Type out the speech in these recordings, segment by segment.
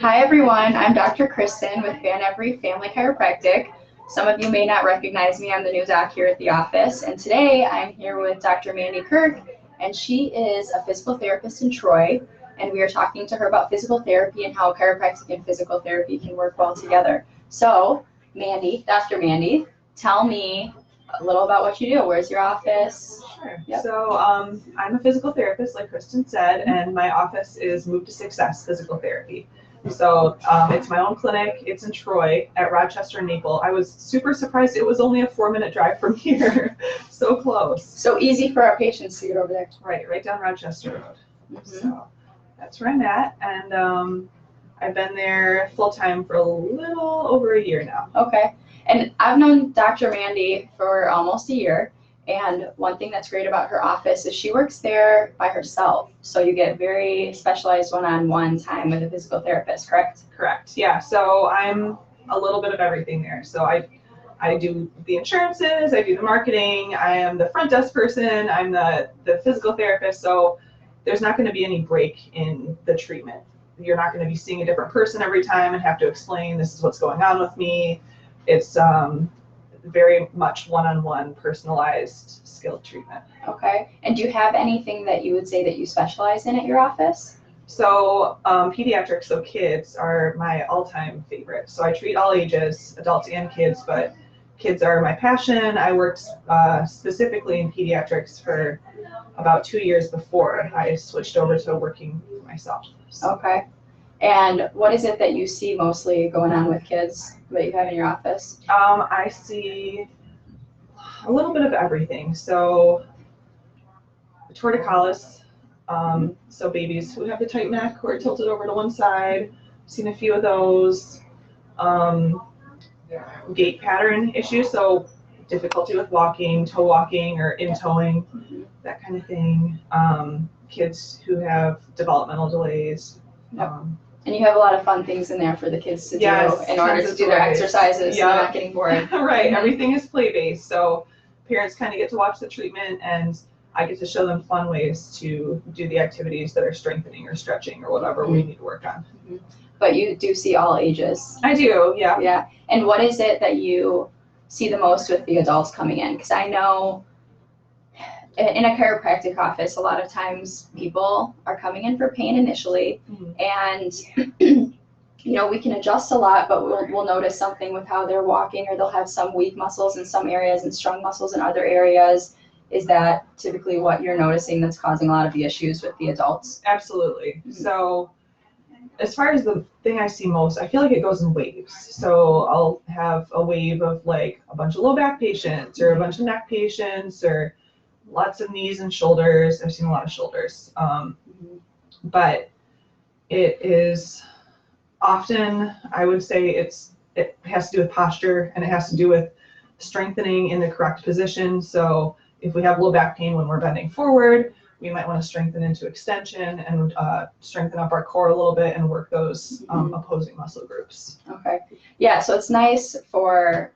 Hi everyone, I'm Dr. Kristen with Every Chiropractic. Some of you may not recognize me. I'm the new doc here at the office, and today I'm here with Dr. Mandy Kirk, and she is a physical therapist in Troy, and we are talking to her about physical therapy and how chiropractic and physical therapy can work well together. So, Mandy, Dr. Mandy, tell me a little about what you do. Where's your office? Sure. Yep. So I'm a physical therapist, like Kristen said, and my office is Move to Success Physical Therapy. So it's my own clinic. It's in Troy at Rochester and Maple. I was super surprised it was only a 4-minute drive from here. So close. So easy for our patients to get over there. Right down Rochester Road. Mm-hmm. So that's where I'm at, and I've been there full time for a little over a year now. Okay. And I've known Dr. Mandy for almost a year. And one thing that's great about her office is she works there by herself. So you get very specialized one-on-one time with a physical therapist, correct? Correct. Yeah. So I'm a little bit of everything there. So I do the insurances, I do the marketing, I am the front desk person, I'm the physical therapist. So there's not going to be any break in the treatment. You're not going to be seeing a different person every time and have to explain this is what's going on with me. It's very much one-on-one personalized skilled treatment. Okay. And do you have anything that you would say that you specialize in at your office? So pediatric, so kids are my all-time favorite. So I treat all ages, adults and kids, but kids are my passion. I worked specifically in pediatrics for about 2 years before I switched over to working for myself. So. Okay. And what is it that you see mostly going on with kids that you have in your office? I see a little bit of everything. So torticollis, so babies who have the tight neck or tilted over to one side, seen a few of those. Gait pattern issues, so difficulty with walking, toe walking or in toeing, that kind of thing. Kids who have developmental delays. Yep. And you have a lot of fun things in there for the kids to do in order to do their exercises so they're not getting bored. Right, everything is play-based, so parents kind of get to watch the treatment and I get to show them fun ways to do the activities that are strengthening or stretching or whatever we need to work on. But you do see all ages. I do, yeah. Yeah. And what is it that you see the most with the adults coming in? Because I know in a chiropractic office, a lot of times people are coming in for pain initially, and we can adjust a lot, but we'll notice something with how they're walking, or they'll have some weak muscles in some areas and strong muscles in other areas. Is that typically what you're noticing that's causing a lot of the issues with the adults? Absolutely. So as far as the thing I see most, I feel like it goes in waves. So I'll have a wave of like a bunch of low back patients or a bunch of neck patients or lots of knees and shoulders. I've seen a lot of shoulders. But it is often, I would say it has to do with posture and it has to do with strengthening in the correct position. So if we have low back pain when we're bending forward, we might want to strengthen into extension and strengthen up our core a little bit and work those opposing muscle groups. Okay. Yeah, so it's nice for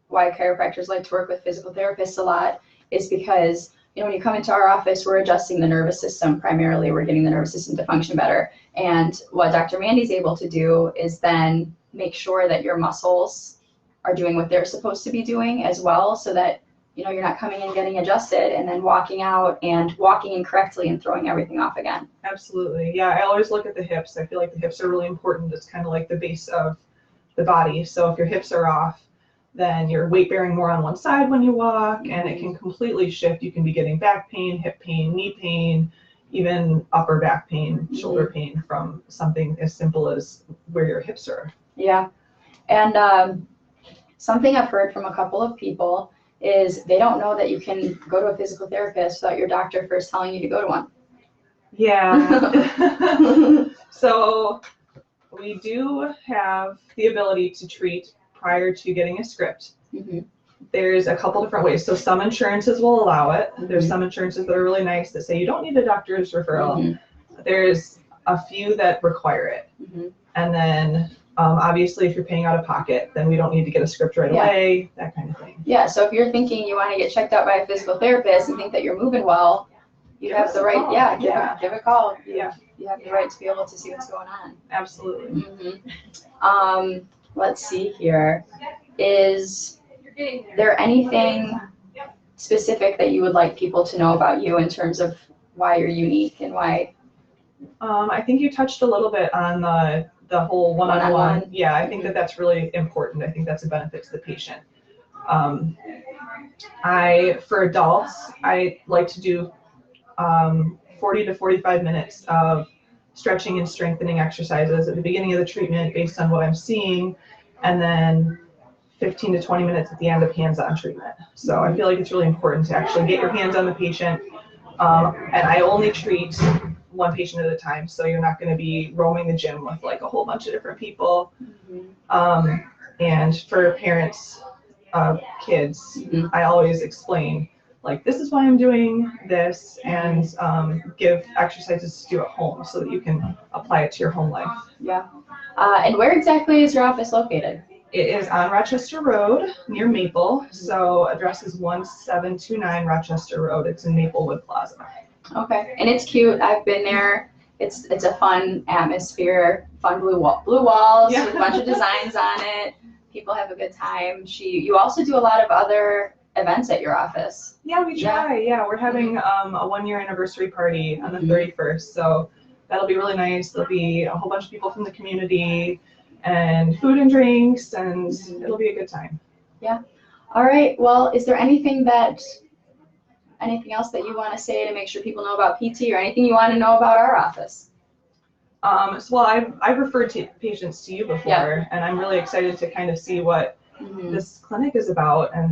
why chiropractors like to work with physical therapists a lot is because, when you come into our office, we're adjusting the nervous system primarily. We're getting the nervous system to function better. And what Dr. Mandy's able to do is then make sure that your muscles are doing what they're supposed to be doing as well, so that you're not coming in getting adjusted and then walking out and walking incorrectly and throwing everything off again. Absolutely. Yeah, I always look at the hips. I feel like the hips are really important. It's kind of like the base of the body. So if your hips are off, then you're weight bearing more on one side when you walk, and it can completely shift. You can be getting back pain, hip pain, knee pain, even upper back pain, shoulder pain from something as simple as where your hips are. Yeah. And something I've heard from a couple of people is they don't know that you can go to a physical therapist without your doctor first telling you to go to one. Yeah. So we do have the ability to treat prior to getting a script. There's a couple different ways. So some insurances will allow it. There's some insurances that are really nice that say you don't need a doctor's referral. There's a few that require it. And then obviously if you're paying out of pocket, then we don't need to get a script right away, that kind of thing. Yeah, so if you're thinking you want to get checked out by a physical therapist and think that you're moving well, you have the right, give a call. Yeah. You have the right to be able to see what's going on. Absolutely. Let's see here. Is there anything specific that you would like people to know about you in terms of why you're unique and why? I think you touched a little bit on the whole one-on-one. One-on-one. Yeah, I think that that's really important. I think that's a benefit to the patient. For adults, I like to do 40 to 45 minutes of stretching and strengthening exercises at the beginning of the treatment based on what I'm seeing, and then 15 to 20 minutes at the end of hands-on treatment. So I feel like it's really important to actually get your hands on the patient. And I only treat one patient at a time, so you're not going to be roaming the gym with like a whole bunch of different people. And for parents of kids, I always explain, like, this is why I'm doing this, and give exercises to do at home so that you can apply it to your home life. Yeah. And where exactly is your office located? It is on Rochester Road near Maple. So address is 1729 Rochester Road. It's in Maplewood Plaza. Okay, and it's cute. I've been there. It's a fun atmosphere, fun blue walls with a bunch of designs on it. People have a good time. You also do a lot of other events at your office. Yeah, we try. Yeah, we're having a 1-year anniversary party on the 31st. So that'll be really nice. There'll be a whole bunch of people from the community and food and drinks, and it'll be a good time. Yeah. All right. Well, is there anything else that you want to say to make sure people know about PT, or anything you want to know about our office? I've referred patients to you before, and I'm really excited to kind of see what this clinic is about and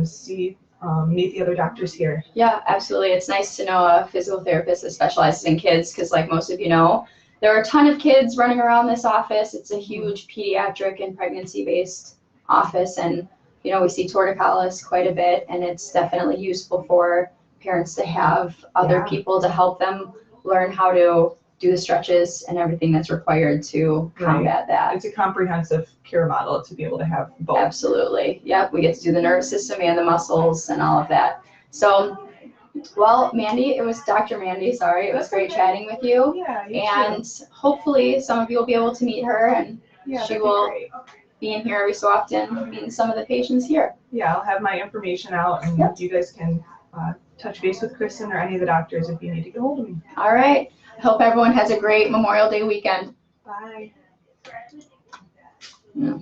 meet the other doctors here. Yeah, absolutely. It's nice to know a physical therapist that specializes in kids, because like most of you know, there are a ton of kids running around this office. It's a huge pediatric and pregnancy-based office, and we see torticollis quite a bit, and it's definitely useful for parents to have other people to help them learn how to do the stretches and everything that's required to combat that. It's a comprehensive care model to be able to have both. Absolutely. Yep, we get to do the nervous system and the muscles and all of that. So, well, Mandy, it was Dr. Mandy, sorry. It was great chatting with you. Yeah, and hopefully some of you will be able to meet her, and she will be in here every so often, meeting some of the patients here. Yeah, I'll have my information out, and you guys can touch base with Kristen or any of the doctors if you need to get hold of me. All right. I hope everyone has a great Memorial Day weekend. Bye. Yeah.